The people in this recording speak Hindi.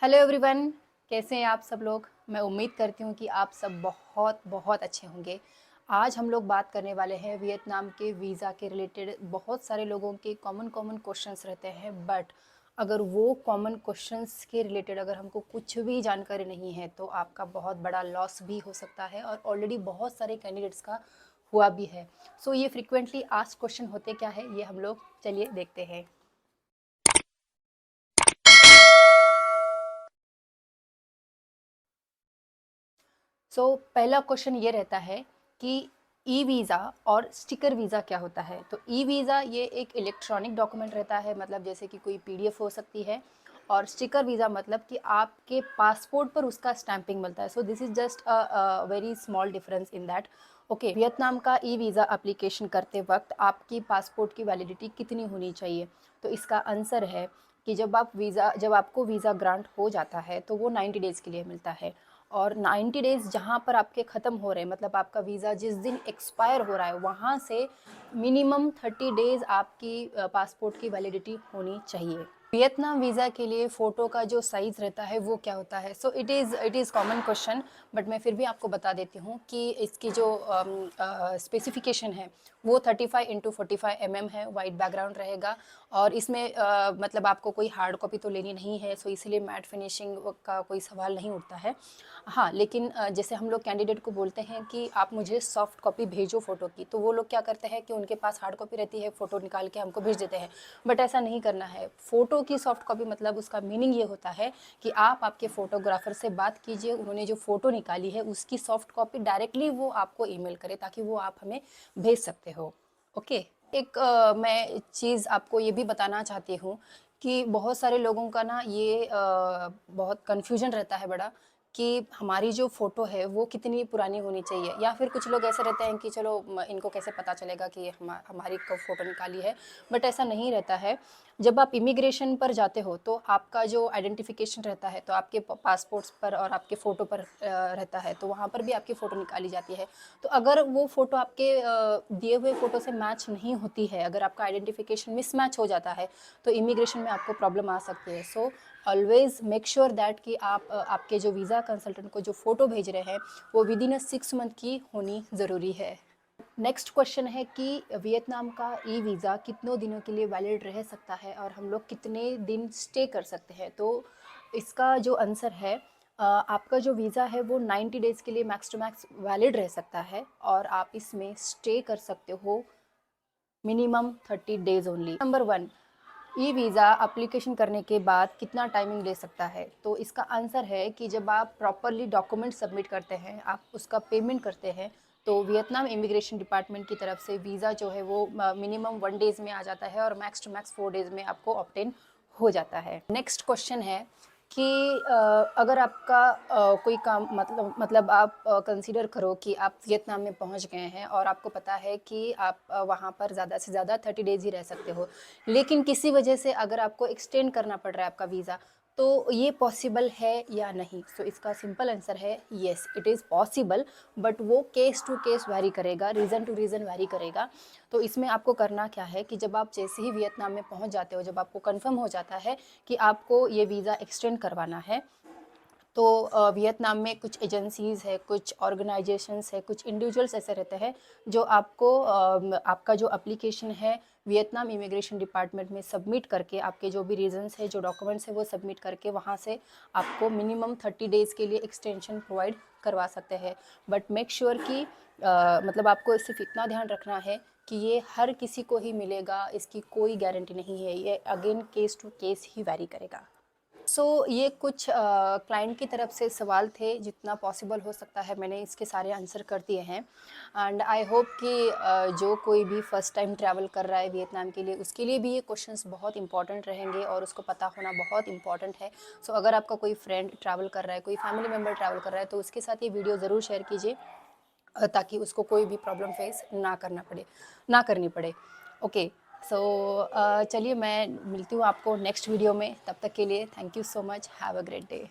हेलो एवरीवन, कैसे हैं आप सब लोग। मैं उम्मीद करती हूँ कि आप सब बहुत बहुत अच्छे होंगे। आज हम लोग बात करने वाले हैं वियतनाम के वीज़ा के रिलेटेड। बहुत सारे लोगों के कॉमन कॉमन क्वेश्चंस रहते हैं, बट अगर वो कॉमन क्वेश्चंस के रिलेटेड अगर हमको कुछ भी जानकारी नहीं है तो आपका बहुत बड़ा लॉस भी हो सकता है, और ऑलरेडी बहुत सारे कैंडिडेट्स का हुआ भी है। सो ये फ्रिक्वेंटली आस्क्ड क्वेश्चन होते क्या है, ये हम लोग चलिए देखते हैं। पहला क्वेश्चन ये रहता है कि ई वीज़ा और स्टिकर वीज़ा क्या होता है। तो ई वीज़ा ये एक इलेक्ट्रॉनिक डॉक्यूमेंट रहता है, मतलब जैसे कि कोई पीडीएफ हो सकती है, और स्टिकर वीज़ा मतलब कि आपके पासपोर्ट पर उसका स्टैंपिंग मिलता है। So this is just a very small difference in that. Okay, Vietnam का ई वीज़ा एप्लीकेशन करते वक्त आपकी पासपोर्ट की वैलिडिटी कितनी होनी चाहिए। तो इसका आंसर है कि जब आपको वीज़ा ग्रांट हो जाता है तो वो 90 डेज़ के लिए मिलता है, और 90 डेज़ जहाँ पर आपके ख़त्म हो रहे हैं, मतलब आपका वीज़ा जिस दिन एक्सपायर हो रहा है वहाँ से मिनिमम 30 डेज़ आपकी पासपोर्ट की वैलिडिटी होनी चाहिए। वियतनाम वीज़ा के लिए फ़ोटो का जो साइज़ रहता है वो क्या होता है। So it is common question, but मैं फिर भी आपको बता देती हूँ कि इसकी जो स्पेसिफिकेशन है वो 35x45 mm है। वाइट बैकग्राउंड रहेगा, और इसमें मतलब आपको कोई हार्ड कॉपी तो लेनी नहीं है, सो इसलिए मैट फिनिशिंग का कोई सवाल नहीं उठता है। हाँ, लेकिन जैसे हम लोग कैंडिडेट को बोलते हैं कि आप मुझे सॉफ्ट कॉपी भेजो फ़ोटो की, तो वो लोग क्या करते हैं कि उनके पास हार्ड कॉपी रहती है, फ़ोटो निकाल के हमको भेज देते हैं। बट ऐसा नहीं करना है। फ़ोटो की सॉफ्ट कॉपी मतलब उसका मीनिंग ये होता है कि आप आपके फ़ोटोग्राफ़र से बात कीजिए, उन्होंने जो फ़ोटो निकाली है उसकी सॉफ्ट कॉपी डायरेक्टली वो आपको ईमेल करे, ताकि वो आप हमें भेज सकते हो। ओके। एक मैं चीज़ आपको ये भी बताना चाहती हूँ कि बहुत सारे लोगों का ना ये बहुत कन्फ्यूजन रहता है बड़ा, कि हमारी जो फ़ोटो है वो कितनी पुरानी होनी चाहिए, या फिर कुछ लोग ऐसे रहते हैं कि चलो इनको कैसे पता चलेगा कि ये हमारी कब फ़ोटो निकाली है। बट ऐसा नहीं रहता है। जब आप इमिग्रेशन पर जाते हो तो आपका जो आइडेंटिफिकेशन रहता है तो आपके पासपोर्ट्स पर और आपके फ़ोटो पर रहता है, तो वहाँ पर भी आपकी फ़ोटो निकाली जाती है। तो अगर वो फ़ोटो आपके दिए हुए फ़ोटो से मैच नहीं होती है, अगर आपका आइडेंटिफिकेशन मिसमैच हो जाता है, तो इमिग्रेशन में आपको प्रॉब्लम आ सकती है। So always make sure that कि आप आपके जो वीज़ा कंसल्टेंट को जो फ़ोटो भेज रहे हैं वो विदिन अ 6 मंथ की होनी ज़रूरी है। नेक्स्ट क्वेश्चन है कि वियतनाम का ई वीज़ा कितनों दिनों के लिए वैलिड रह सकता है, और हम लोग कितने दिन स्टे कर सकते हैं। तो इसका जो आंसर है, आपका जो वीज़ा है वो 90 डेज़ के लिए मैक्स टू मैक्स वैलिड रह सकता है, और आप इसमें स्टे कर सकते हो minimum 30 days only. Number 1, e visa application करने के बाद कितना टाइमिंग ले सकता है। तो इसका आंसर है कि जब आप प्रॉपरली डॉक्यूमेंट सबमिट करते हैं, आप उसका पेमेंट करते हैं, तो वियतनाम इमिग्रेशन डिपार्टमेंट की तरफ से वीज़ा जो है वो मिनिमम 1 डेज़ में आ जाता है, और मैक्स टू मैक्स 4 डेज़ में आपको ऑब्टेन हो जाता है। नेक्स्ट क्वेश्चन है कि अगर आपका कोई काम मतलब आप कंसीडर करो कि आप वियतनाम में पहुंच गए हैं, और आपको पता है कि आप वहां पर ज़्यादा से ज़्यादा 30 डेज़ ही रह सकते हो, लेकिन किसी वजह से अगर आपको एक्सटेंड करना पड़ रहा है आपका वीज़ा, तो ये पॉसिबल है या नहीं। सो इसका सिंपल आंसर है yes, it is possible, but वो केस टू केस वैरी करेगा, रीज़न टू रीज़न वैरी करेगा। तो इसमें आपको करना क्या है कि जब आप जैसे ही वियतनाम में पहुंच जाते हो, जब आपको कंफर्म हो जाता है कि आपको ये वीज़ा एक्सटेंड करवाना है, तो वियतनाम में कुछ एजेंसीज़ है, कुछ ऑर्गेनाइजेशंस है, कुछ इंडिविजुअल्स ऐसे रहते हैं जो आपको आपका जो एप्लीकेशन है वियतनाम इमिग्रेशन डिपार्टमेंट में सबमिट करके, आपके जो भी रीजंस है, जो डॉक्यूमेंट्स है वो सबमिट करके, वहाँ से आपको मिनिमम 30 डेज़ के लिए एक्सटेंशन प्रोवाइड करवा सकते हैं। बट मेक श्योर कि मतलब आपको सिर्फ इतना ध्यान रखना है कि ये हर किसी को ही मिलेगा, इसकी कोई गारंटी नहीं है, ये अगेन केस टू केस ही वैरी करेगा। ये कुछ क्लाइंट की तरफ से सवाल थे, जितना पॉसिबल हो सकता है मैंने इसके सारे आंसर कर दिए हैं। एंड आई होप कि जो कोई भी फ़र्स्ट टाइम ट्रैवल कर रहा है वियतनाम के लिए, उसके लिए भी ये क्वेश्चंस बहुत इंपॉर्टेंट रहेंगे, और उसको पता होना बहुत इंपॉर्टेंट है। अगर आपका कोई फ्रेंड ट्रैवल कर रहा है, कोई फैमिली मेम्बर ट्रैवल कर रहा है, तो उसके साथ ये वीडियो ज़रूर शेयर कीजिए, ताकि उसको कोई भी प्रॉब्लम फेस ना करनी पड़े। ओके। चलिए मैं मिलती हूँ आपको नेक्स्ट वीडियो में। तब तक के लिए thank you so much. Have a great day.